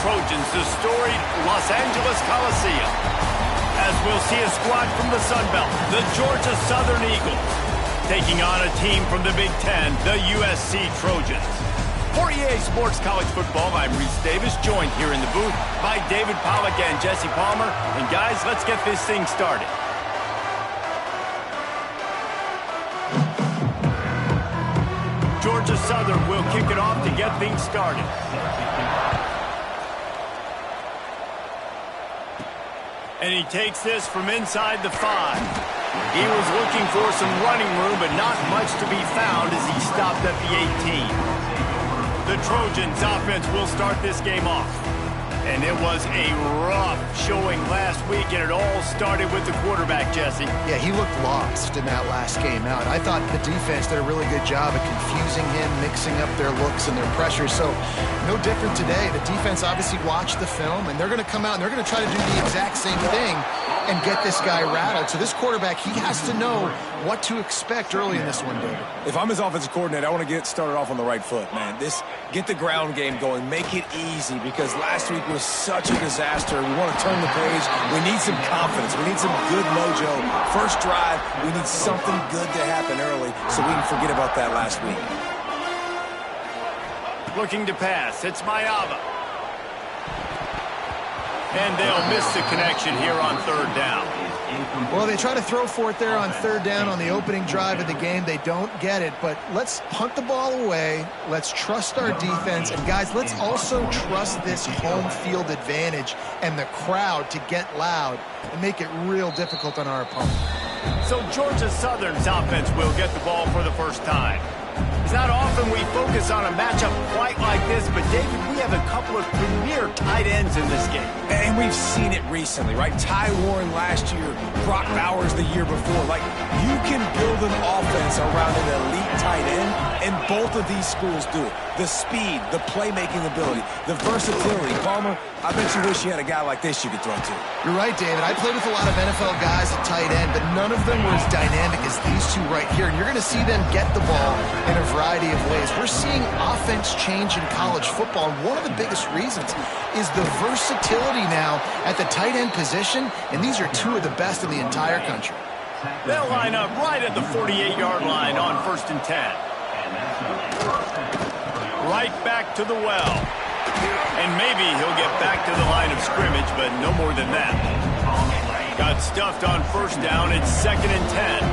Trojans, the storied Los Angeles Coliseum. As we'll see a squad from the Sun Belt, the Georgia Southern Eagles, taking on a team from the Big Ten, the USC Trojans. For EA Sports College Football, I'm Reese Davis, joined here in the booth by David Pollack and Jesse Palmer. And guys, let's get this thing started. Georgia Southern will kick it off to get things started. And he takes this from inside the 5. He was looking for some running room, but not much to be found as he stopped at the 18. The Trojans offense will start this game off. And it was a rough showing last week, and it all started with the quarterback, Jesse. Yeah, he looked lost in that last game out. I thought the defense did a really good job of confusing him, mixing up their looks and their pressure. So no different today. The defense obviously watched the film, and they're going to come out and they're going to try to do the exact same thing and get this guy rattled. So this quarterback, he has to know what to expect early in this one, David. If I'm his offensive coordinator, I want to get started off on the right foot, man. Get the ground game going. Make it easy, because last week was such a disaster. We want to turn the page. We need some confidence. We need some good mojo. First drive, we need something good to happen early so we can forget about that last week. Looking to pass. It's Mayava. And they'll miss the connection here on third down. Well, they try to throw for it there on third down on the opening drive of the game. They don't get it, but let's punt the ball away. Let's trust our defense. And, guys, let's also trust this home field advantage and the crowd to get loud and make it real difficult on our opponent. So Georgia Southern's offense will get the ball for the first time. It's not often we focus on a matchup quite like this, but, David, we have a couple of premier tight ends in this game. And we've seen it recently, right? Ty Warren last year, Brock Bowers the year before. Like, you can build an offense around an elite tight end, and both of these schools do it. The speed, the playmaking ability, the versatility. Palmer, I bet you wish you had a guy like this you could throw to. You're right, David. I played with a lot of NFL guys at tight end, but none of them were as dynamic as these two right here. And you're going to see them get the ball in a variety of ways. We're seeing offense change in college football, and one of the biggest reasons is the versatility now at the tight end position, and these are two of the best in the entire country. They'll line up right at the 48-yard line on 1st and 10. Right back to the well. And maybe he'll get back to the line of scrimmage, but no more than that. Got stuffed on first down. It's 2nd and 10.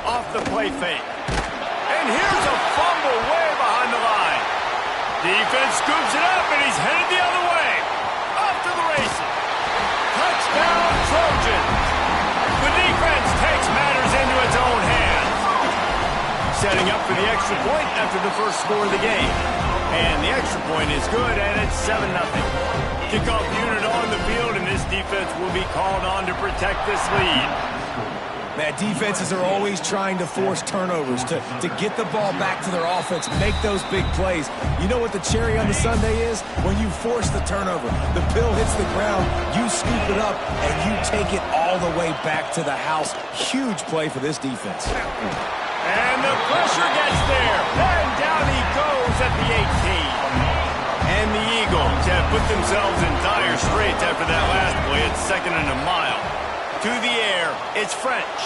Off the play fake. And here's a fumble way behind the line. Defense scoops it up, and he's headed the other way. Off to the races. Touchdown, Trojans. The defense takes matters into its own hands. Setting up for the extra point after the first score of the game. And the extra point is good, and it's 7-0. Kickoff unit on the field, and this defense will be called on to protect this lead. Man, defenses are always trying to force turnovers, to get the ball back to their offense, make those big plays. You know what the cherry on the sundae is? When you force the turnover, the pill hits the ground, you scoop it up, and you take it all the way back to the house. Huge play for this defense. And the pressure gets there. And down he goes at the 18. And the Eagles have put themselves in dire straits after that last play. It's 2nd and a mile. To the air, it's French.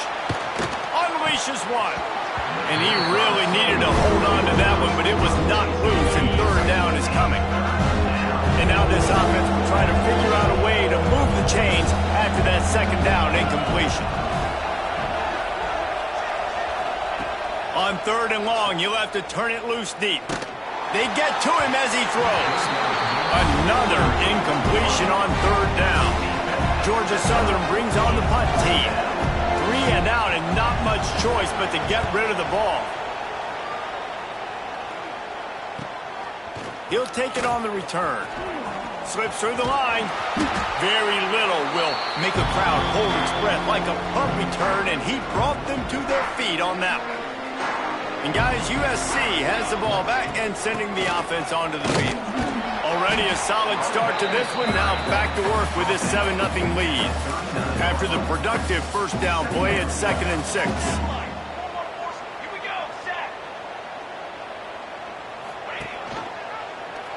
Unleashes one. And he really needed to hold on to that one, but it was not loose, and third down is coming. And now this offense will try to figure out a way to move the chains after that 2nd down incompletion. On 3rd and long, you'll have to turn it loose deep. They get to him as he throws. Another incompletion on 3rd down. Georgia Southern brings on the punt team. 3 and out, and not much choice but to get rid of the ball. He'll take it on the return. Slips through the line. Very little will make a crowd hold its breath like a punt return, and he brought them to their feet on that one. And guys, USC has the ball back and sending the offense onto the field. Already a solid start to this one. Now back to work with this 7-0 lead. After the productive first down play, it's 2nd and 6.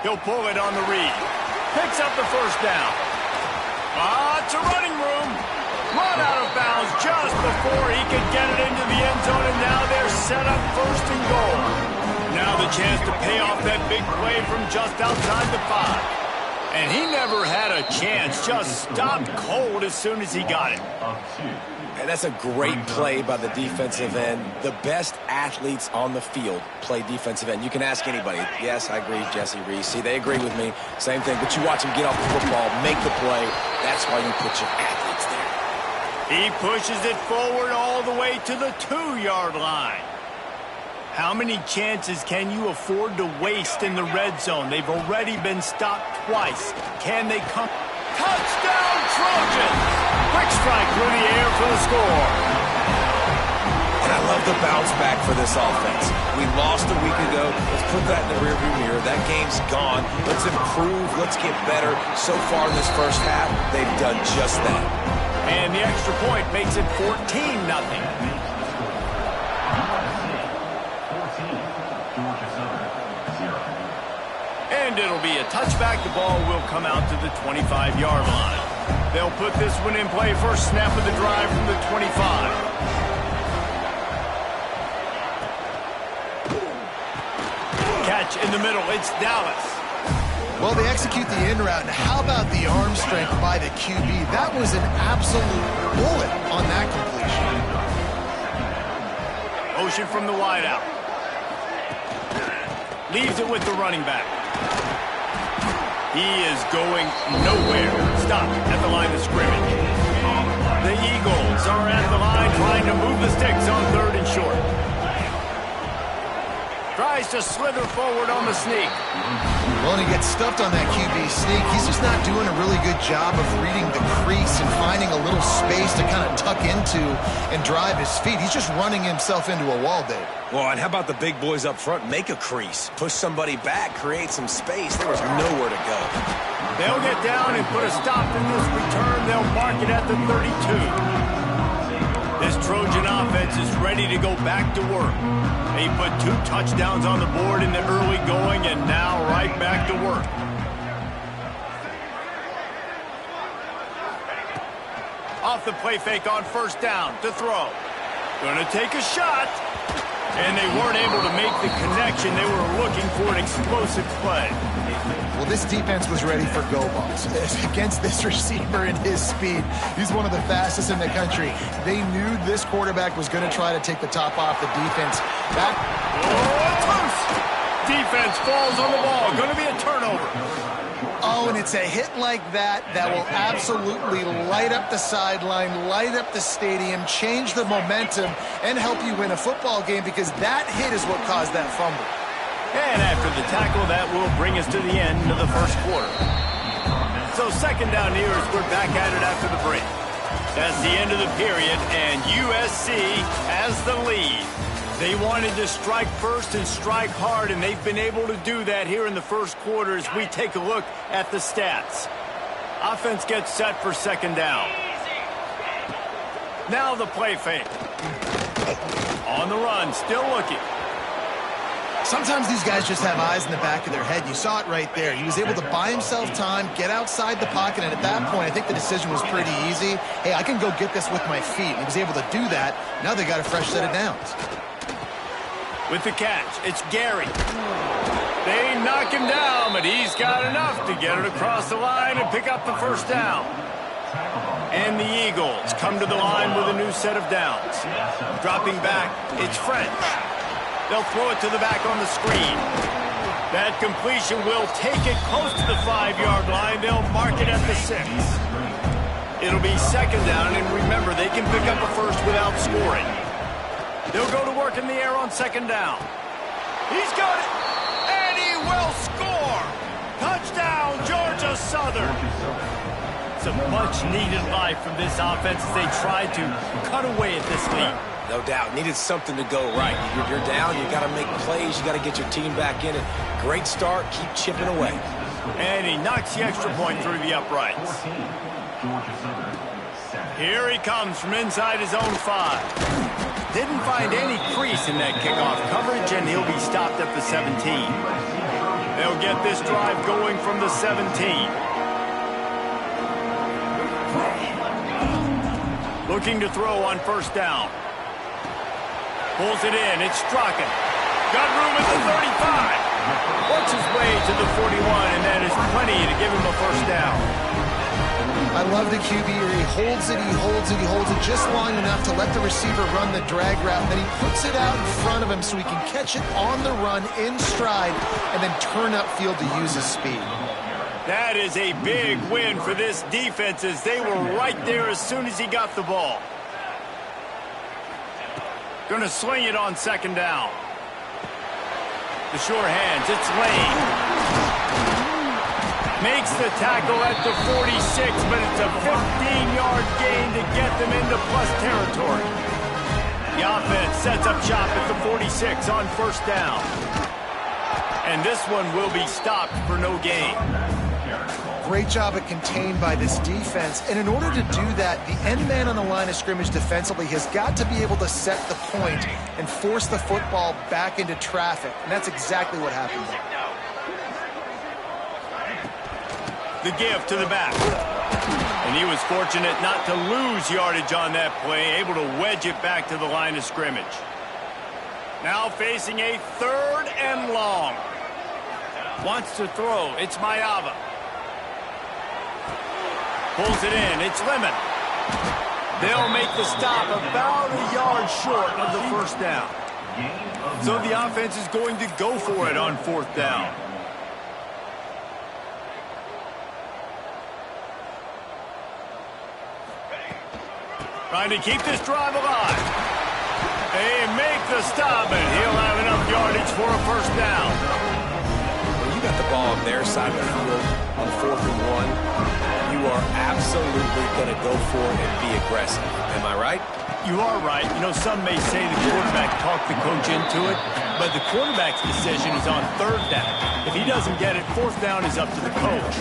He'll pull it on the read. Picks up the first down. It's a running room. Run out of bounds just before he could get it into the end zone, and now they're set up first and goal. Now the chance to pay off that big play from just outside the 5. And he never had a chance, just stopped cold as soon as he got it. And that's a great play by the defensive end. The best athletes on the field play defensive end. You can ask anybody. Yes, I agree, Jesse Reese. See, they agree with me. Same thing. But you watch them get off the football, make the play. That's why you put your athletes there. He pushes it forward all the way to the 2-yard line. How many chances can you afford to waste in the red zone? They've already been stopped twice. Can they come? Touchdown, Trojans! Quick strike through the air for the score. And I love the bounce back for this offense. We lost a week ago. Let's put that in the rearview mirror. That game's gone. Let's improve. Let's get better. So far in this first half, they've done just that. And the extra point makes it 14-0. And it'll be a touchback. The ball will come out to the 25-yard line. They'll put this one in play. First snap of the drive from the 25. Catch in the middle. It's Dallas. Well, they execute the in route. And how about the arm strength by the QB? That was an absolute bullet on that completion. Motion from the wideout. Leaves it with the running back. He is going nowhere. Stop at the line of scrimmage. The Eagles are at the line trying to move the sticks on 3rd and short. Tries to slither forward on the sneak. Well, and he gets stuffed on that QB sneak. He's just not doing a really good job of reading the crease and finding a little space to kind of tuck into and drive his feet. He's just running himself into a wall, Dave. Well, and how about the big boys up front? Make a crease. Push somebody back. Create some space. There was nowhere to go. They'll get down and put a stop in this return. They'll mark it at the 32. This Trojan offense is ready to go back to work. They put 2 touchdowns on the board in the early going, and now right back to work. Off the play fake on first down to throw. Gonna take a shot. And they weren't able to make the connection. They were looking for an explosive play. Well, this defense was ready for go balls. Against this receiver and his speed, he's one of the fastest in the country. They knew this quarterback was going to try to take the top off the defense. Defense falls on the ball. Going to be a turnover. Oh, and it's a hit like that that will absolutely light up the sideline, light up the stadium, change the momentum, and help you win a football game, because that hit is what caused that fumble. And after the tackle, that will bring us to the end of the first quarter. So second down here as we're back at it after the break. That's the end of the period, and USC has the lead. They wanted to strike first and strike hard, and they've been able to do that here in the first quarter as we take a look at the stats. Offense gets set for second down. Now the play fake. On the run, still looking. Sometimes these guys just have eyes in the back of their head. You saw it right there. He was able to buy himself time, get outside the pocket, and at that point, I think the decision was pretty easy. Hey, I can go get this with my feet. And he was able to do that. Now they got a fresh set of downs. With the catch, it's Gary. They knock him down, but he's got enough to get it across the line and pick up the first down. And the Eagles come to the line with a new set of downs. Dropping back, it's French. They'll throw it to the back on the screen. That completion will take it close to the 5-yard line. They'll mark it at the 6. It'll be second down, and remember, they can pick up a first without scoring. They'll go to work in the air on second down. He's got it, and he will score. Touchdown, Georgia Southern. It's a much-needed life from this offense as they try to cut away at this lead. No doubt. Needed something to go right. You're down. You got to make plays. You got to get your team back in it. Great start. Keep chipping away. And he knocks the extra point through the uprights. Here he comes from inside his own 5. Didn't find any crease in that kickoff coverage, and he'll be stopped at the 17. They'll get this drive going from the 17. Looking to throw on first down. Pulls it in. It's Strachan. Got room at the 35. Works his way to the 41, and that is plenty to give him a first down. I love the QB here. He holds it, he holds it, he holds it just long enough to let the receiver run the drag route, and then he puts it out in front of him so he can catch it on the run in stride and then turn upfield to use his speed. That is a big win for this defense as they were right there as soon as he got the ball. Going to sling it on second down. The sure hands, it's Lane. Makes the tackle at the 46, but it's a 15-yard gain to get them into plus territory. The offense sets up shop at the 46 on first down. And this one will be stopped for no gain. Great job at contained by this defense. And in order to do that, the end man on the line of scrimmage defensively has got to be able to set the point and force the football back into traffic. And that's exactly what happened there. The give to the back. And he was fortunate not to lose yardage on that play, able to wedge it back to the line of scrimmage. Now facing a 3rd and long. Wants to throw. It's Mayava. Pulls it in. It's Lemon. They'll make the stop about a yard short of the first down. So the offense is going to go for it on 4th down. Trying to keep this drive alive. They make the stop, and he'll have enough yardage for a first down. When you got the ball on their side of the field on 4th and 1, you are absolutely going to go for it and be aggressive. Am I right? You are right. You know, some may say the quarterback talked the coach into it, but the quarterback's decision is on 3rd down. If he doesn't get it, 4th down is up to the coach.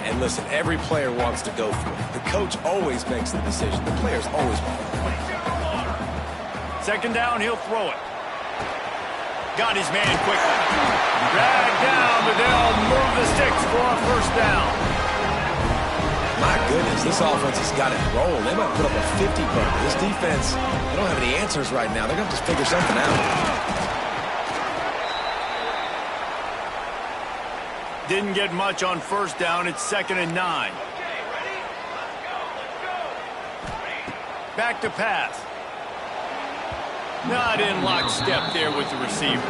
And listen, every player wants to go for it. The coach always makes the decision. The players always want it. 2nd down, he'll throw it. Got his man quickly. Dragged down, but they'll move the sticks for a first down. My goodness, this offense has got it rolling. They might put up a 50-burger. This defense, they don't have any answers right now. They're going to have to figure something out. Didn't get much on first down. It's 2nd and 9. Back to pass. Not in lockstep there with the receiver.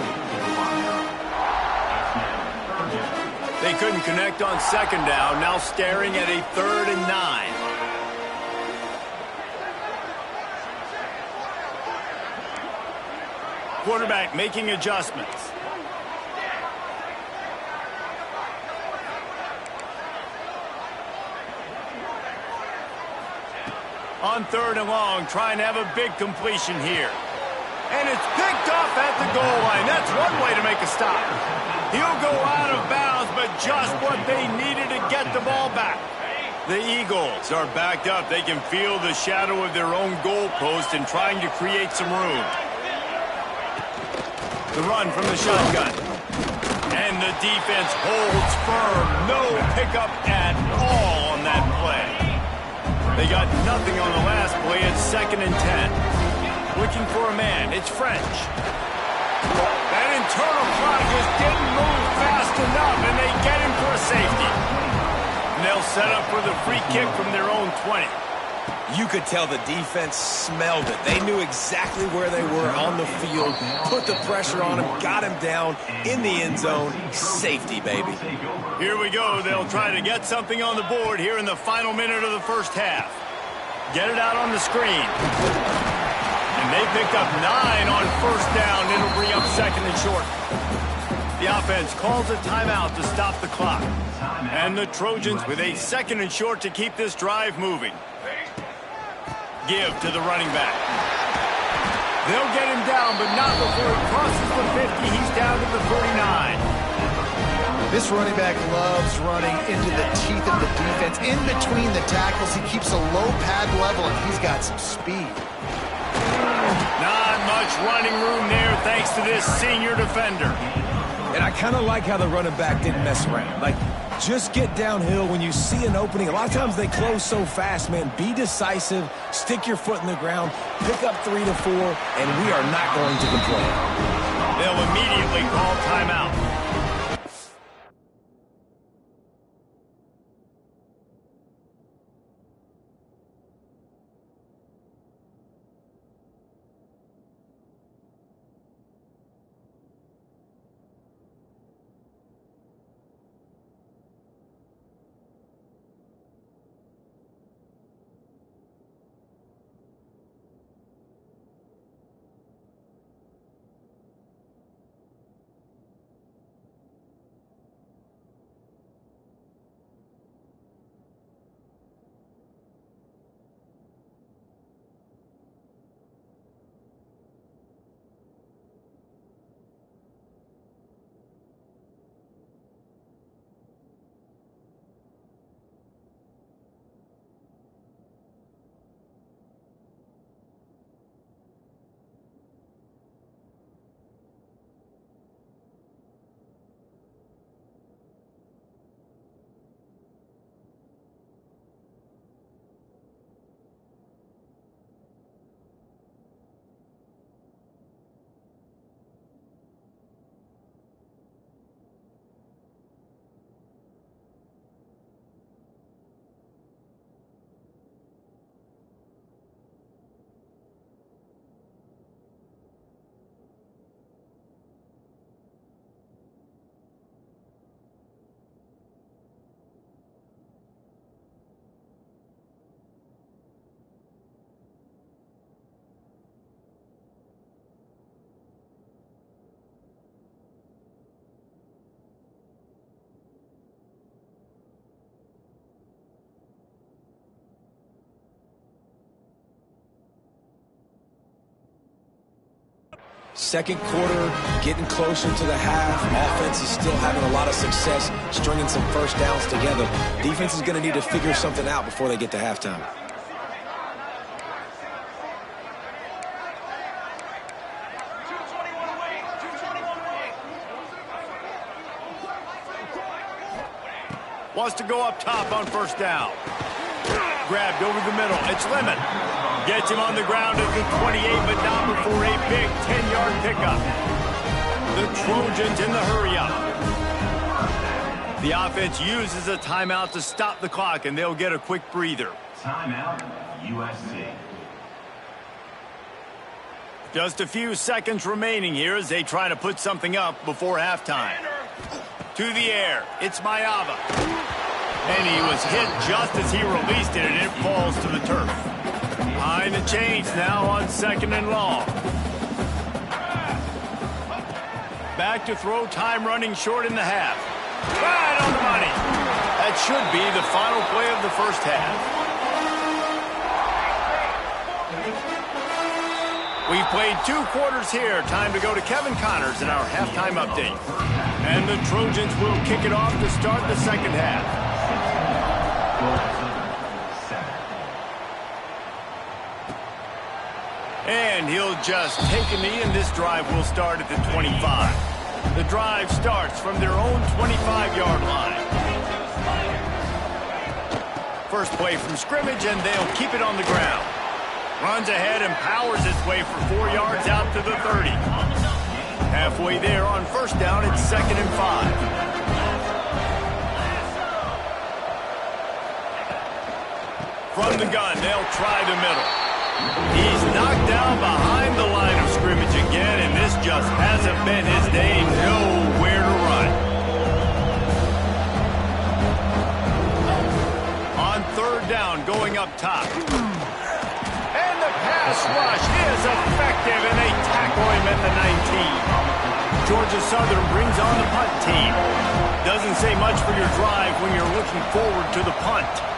They couldn't connect on 2nd down. Now staring at a 3rd and 9. Quarterback making adjustments. On 3rd and long, trying to have a big completion here. And it's picked off at the goal line. That's one way to make a stop. He'll go out of bounds, but just what they needed to get the ball back. The Eagles are backed up. They can feel the shadow of their own goalpost and trying to create some room. The run from the shotgun. And the defense holds firm. No pickup at all on that play. They got nothing on the last play. It's 2nd and 10. Looking for a man. It's French. That internal clock just didn't move fast enough, and they get him for a safety. And they'll set up for the free kick from their own 20. You could tell the defense smelled it. They knew exactly where they were on the field, put the pressure on him, got him down in the end zone. Safety, baby. Here we go. They'll try to get something on the board here in the final minute of the first half. Get it out on the screen. And they picked up 9 on first down. It'll bring up 2nd and short. The offense calls a timeout to stop the clock. And the Trojans with a 2nd and short to keep this drive moving. Give to the running back. They'll get him down, but not before he crosses the 50. He's down to the 49. This running back loves running into the teeth of the defense. In between the tackles, he keeps a low pad level, and he's got some speed. Not much running room there thanks to this senior defender. And I kind of like how the running back didn't mess around. Like, just get downhill when you see an opening. A lot of times they close so fast, man. Be decisive, stick your foot in the ground, pick up 3 to 4, and we are not going to complain. They'll immediately call timeout. Second quarter, getting closer to the half. Offense is still having a lot of success stringing some first downs together. Defense is going to need to figure something out before they get to halftime. Wants to go up top on first down. Grabbed over the middle. It's Lemon. Gets him on the ground at the 28, but not before a big 10-yard pickup. The Trojans in the hurry-up. The offense uses a timeout to stop the clock, and they'll get a quick breather. Timeout, USC. Just a few seconds remaining here as they try to put something up before halftime. To the air. It's Mayava. And he was hit just as he released it, and it falls to the turf. Behind the chains now on 2nd and long. Back to throw, time running short in the half. Right on the money. That should be the final play of the first half. We've played 2 quarters here. Time to go to Kevin Connors in our halftime update. And the Trojans will kick it off to start the second half. And he'll just take a knee, and this drive will start at the 25. The drive starts from their own 25-yard line. First play from scrimmage, and they'll keep it on the ground. Runs ahead and powers his way for 4 yards out to the 30. Halfway there on first down, it's 2nd and 5. From the gun, they'll try the middle. He's knocked down behind the line of scrimmage again, and this just hasn't been his day. Nowhere to run. On third down, going up top. And the pass rush is effective, and they tackle him at the 19. Georgia Southern brings on the punt team. Doesn't say much for your drive when you're looking forward to the punt.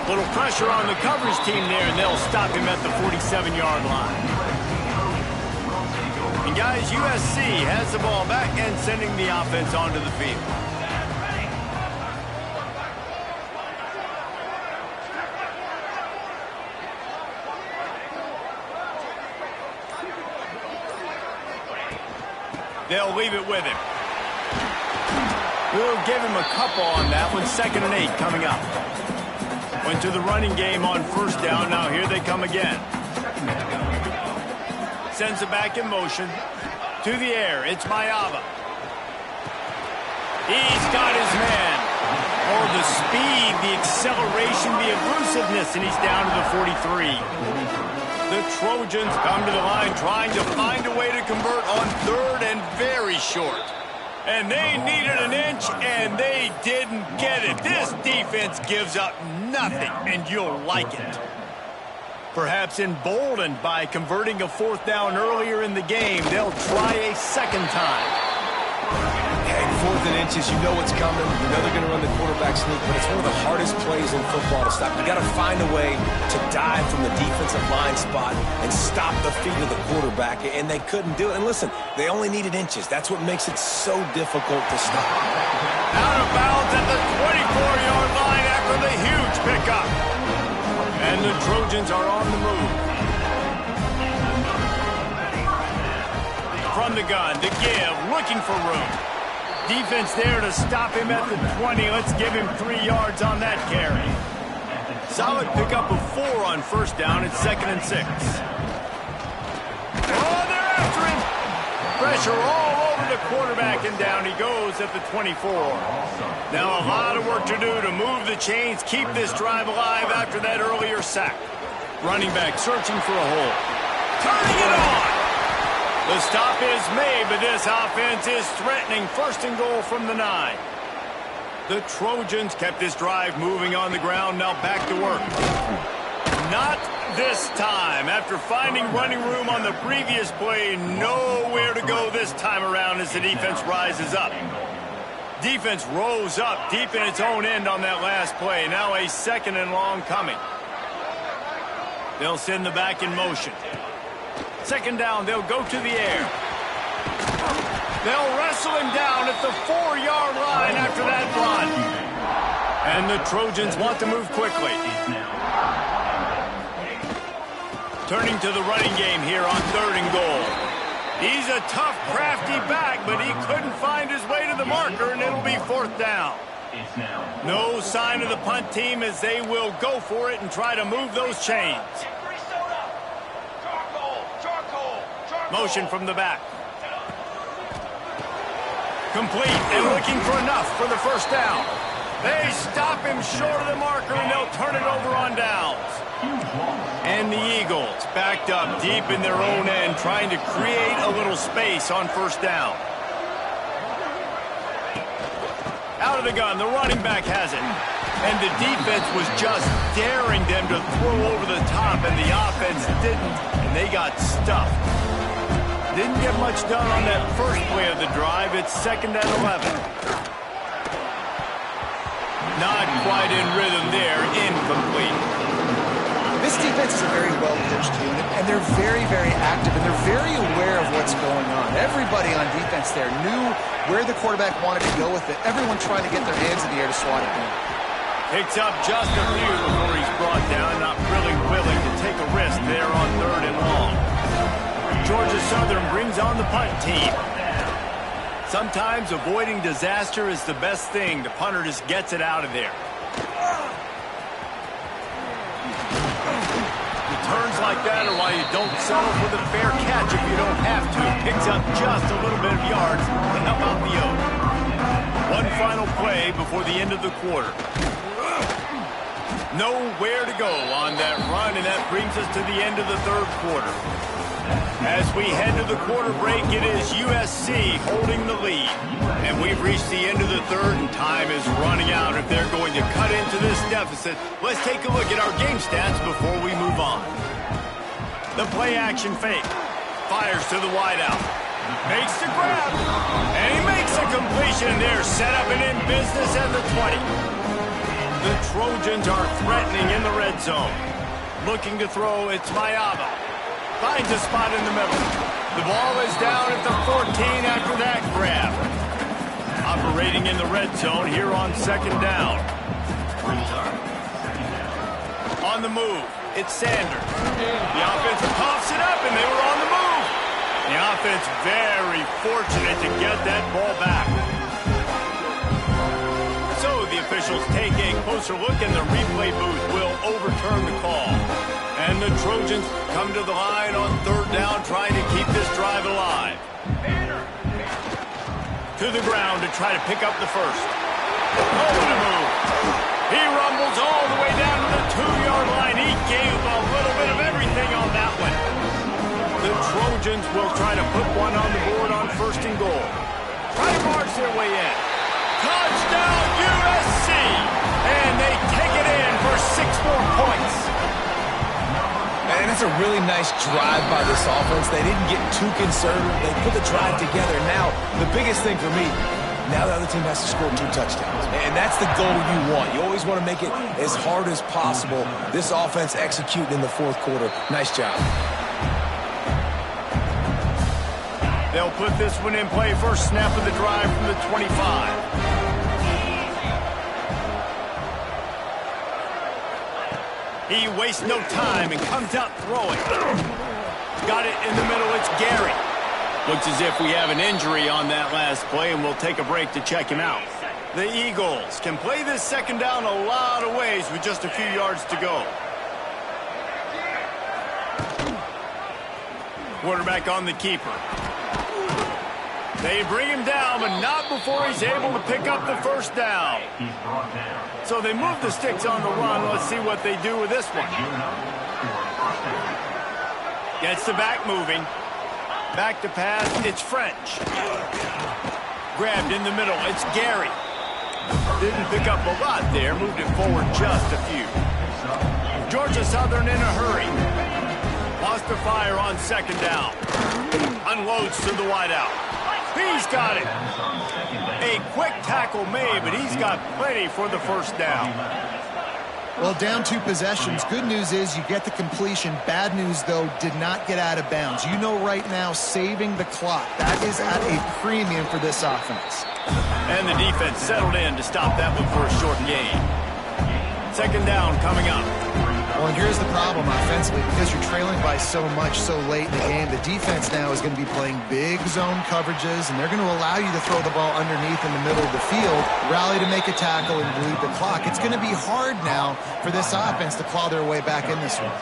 Little pressure on the coverage team there, and they'll stop him at the 47-yard line. And guys, USC has the ball back and sending the offense onto the field. They'll leave it with him. We'll give him a couple on that one. 2nd and 8 coming up. Went to the running game on 1st down. Now here they come again. Sends it back in motion. To the air. It's Mayava. He's got his man. Oh, the speed, the acceleration, the elusiveness, and he's down to the 43. The Trojans come to the line trying to find a way to convert on 3rd and very short. And they needed an inch, and they didn't get it. This defense gives up nothing, and you'll like it. Perhaps emboldened by converting a 4th down earlier in the game, they'll try a 2nd time. Hey, 4th and inches, you know what's coming. You know they're going to run the quarterback sneak, but it's one of the hardest plays in football to stop. You got to find a way to dive from the defensive line spot and stop the feet of the quarterback, and they couldn't do it. And listen, they only needed inches. That's what makes it so difficult to stop. Out of bounds at the 24-yard line after the huge pickup. And the Trojans are on the move. From the gun, to give, looking for room. Defense there to stop him at the 20. Let's give him 3 yards on that carry. Solid pickup of 4 on 1st down. It's 2nd and 6. Oh, they're after him. Pressure all over the quarterback, and down he goes at the 24. Now a lot of work to do to move the chains, keep this drive alive after that earlier sack. Running back searching for a hole. Turning it on. The stop is made, but this offense is threatening. 1st and goal from the 9. The Trojans kept this drive moving on the ground. Now back to work. Not this time. After finding running room on the previous play, nowhere to go this time around as the defense rises up. Defense rose up deep in its own end on that last play. Now a 2nd and long coming. They'll send the back in motion. 2nd down, they'll go to the air. They'll wrestle him down at the 4-yard line after that run. And the Trojans want to move quickly. Turning to the running game here on 3rd and goal. He's a tough, crafty back, but he couldn't find his way to the marker, and it'll be 4th down. No sign of the punt team as they will go for it and try to move those chains. Motion from the back. Complete and looking for enough for the 1st down. They stop him short of the marker, and they'll turn it over on downs. And the Eagles backed up deep in their own end, trying to create a little space on 1st down. Out of the gun, the running back has it. And the defense was just daring them to throw over the top, and the offense didn't, and they got stuffed. Didn't get much done on that first play of the drive. It's 2nd and 11. Not quite in rhythm there. Incomplete. This defense is a very well-coached unit, and they're very, very active, and they're very aware of what's going on. Everybody on defense there knew where the quarterback wanted to go with it. Everyone trying to get their hands in the air to swat it down. Picks up just a few before he's brought down. Not really willing to take a risk there on 3rd and long. Georgia Southern brings on the punt team. Sometimes avoiding disaster is the best thing. The punter just gets it out of there. Returns like that are why you don't settle for the fair catch if you don't have to. Picks up just a little bit of yards to help out the Oak. One final play before the end of the quarter. Nowhere to go on that run, and that brings us to the end of the 3rd quarter. As we head to the quarter break, it is USC holding the lead. And we've reached the end of the 3rd, and time is running out. If they're going to cut into this deficit, let's take a look at our game stats before we move on. The play-action fake. Fires to the wideout. Makes the grab. And he makes a completion there. Set up and in business at the 20. The Trojans are threatening in the red zone. Looking to throw, it's Mayava. Finds a spot in the middle. The ball is down at the 14 after that grab. Operating in the red zone here on 2nd down. On the move, it's Sanders. The offense puffs it up, and they were on the move. The offense very fortunate to get that ball back. So the officials take a closer look, and the replay booth will overturn the call. And the Trojans come to the line on third down, trying to keep this drive alive. To the ground to try to pick up the first. Oh, what a move. He rumbles all the way down to the 2-yard line. He gave a little bit of everything on that one. The Trojans will try to put one on the board on first and goal. Try to march their way in. Touchdown, USC! And they take it in for 6 more points. And it's a really nice drive by this offense. They didn't get too conservative. They put the drive together. Now, the biggest thing for me, now the other team has to score 2 touchdowns. And that's the goal you want. You always want to make it as hard as possible. This offense executing in the fourth quarter. Nice job. They'll put this one in play. First snap of the drive from the 25. He wastes no time and comes out throwing. Got it in the middle. It's Gary. Looks as if we have an injury on that last play, and we'll take a break to check him out. The Eagles can play this second down a lot of ways with just a few yards to go. Quarterback on the keeper. They bring him down, but not before he's able to pick up the first down. So they move the sticks on the run. Let's see what they do with this one. Gets the back moving. Back to pass. It's French. Grabbed in the middle. It's Gary. Didn't pick up a lot there. Moved it forward just a few. Georgia Southern in a hurry. Lost the fire on second down. Unloads to the wideout. He's got it. A quick tackle made, but he's got plenty for the first down. Well, down 2 possessions. Good news is you get the completion. Bad news, though, did not get out of bounds. You know right now, saving the clock. That is at a premium for this offense. And the defense settled in to stop that one for a short gain. Second down coming up. Well, and here's the problem offensively. Because you're trailing by so much so late in the game, the defense now is going to be playing big zone coverages, and they're going to allow you to throw the ball underneath in the middle of the field, rally to make a tackle, and bleed the clock. It's going to be hard now for this offense to claw their way back in this one.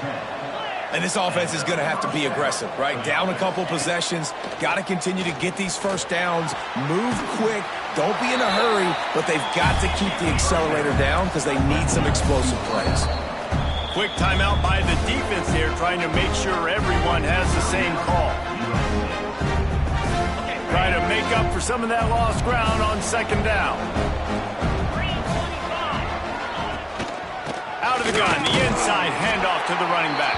And this offense is going to have to be aggressive, right? Down a couple possessions. Got to continue to get these first downs. Move quick. Don't be in a hurry, but they've got to keep the accelerator down because they need some explosive plays. Quick timeout by the defense here, trying to make sure everyone has the same call. Trying to make up for some of that lost ground on second down. Out of the gun, the inside handoff to the running back.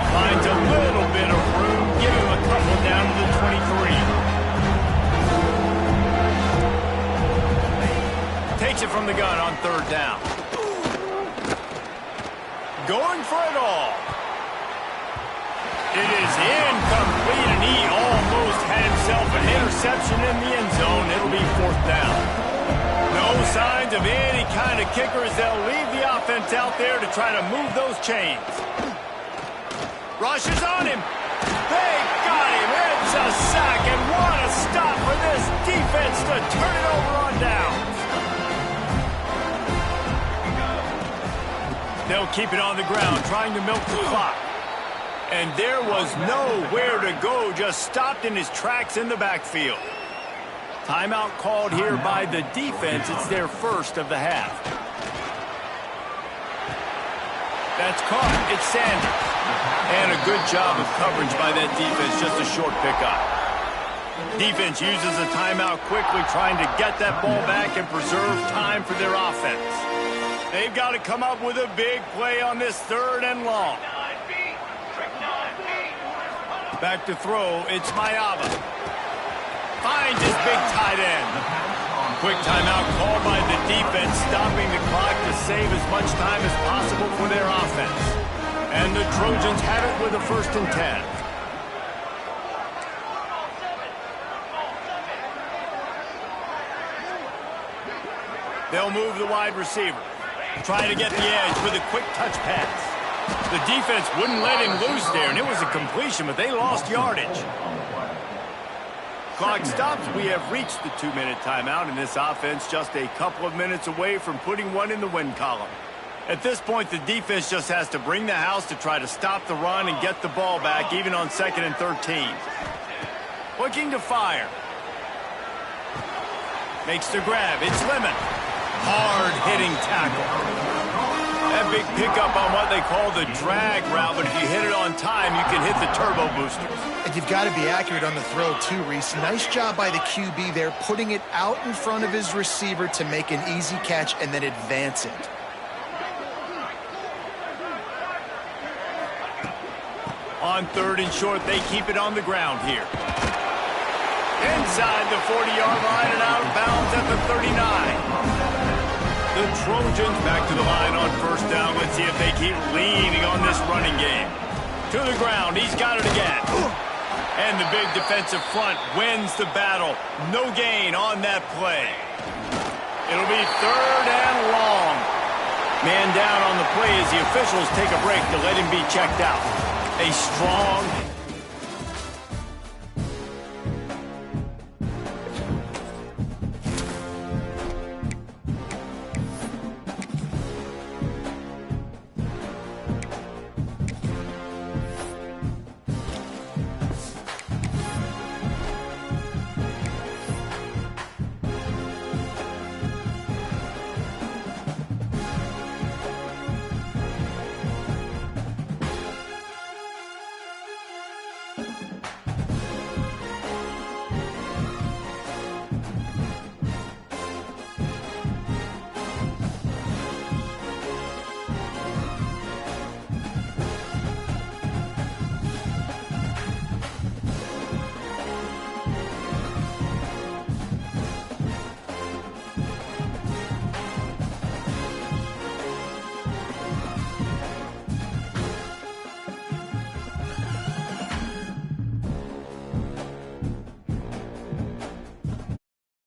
Finds a little bit of room, give him a couple down to the 23. Takes it from the gun on third down. Going for it all. It is incomplete, and he almost had himself an interception in the end zone. It'll be fourth down. No signs of any kind of kickers. They'll leave the offense out there to try to move those chains. Rushes on him. They got him. It's a sack, and what a stop for this defense to turn it over on downs. They'll keep it on the ground, trying to milk the clock. And there was nowhere to go, just stopped in his tracks in the backfield. Timeout called here by the defense. It's their first of the half. That's caught. It's Sanders. And a good job of coverage by that defense, just a short pickup. Defense uses a timeout quickly, trying to get that ball back and preserve time for their offense. They've got to come up with a big play on this third and long. Back to throw, it's Mayaba. Finds his big tight end. Quick timeout called by the defense, stopping the clock to save as much time as possible for their offense. And the Trojans have it with a 1st and 10. They'll move the wide receiver. Try to get the edge with a quick touch pass. The defense wouldn't let him loose there, and it was a completion, but they lost yardage. Clock stops. We have reached the 2-minute timeout, and this offense just a couple of minutes away from putting one in the win column. At this point, the defense just has to bring the house to try to stop the run and get the ball back, even on 2nd and 13. Looking to fire. Makes the grab. It's Lemon. Hard-hitting tackle. That big pickup on what they call the drag route, but if you hit it on time, you can hit the turbo boosters. And you've got to be accurate on the throw, too, Reese. Nice job by the QB there, putting it out in front of his receiver to make an easy catch and then advance it. On 3rd and short, they keep it on the ground here. Inside the 40-yard line and out of bounds at the 39. The Trojans back to the line on 1st down. Let's see if they keep leaning on this running game. To the ground. He's got it again. And the big defensive front wins the battle. No gain on that play. It'll be 3rd and long. Man down on the play as the officials take a break to let him be checked out. A strong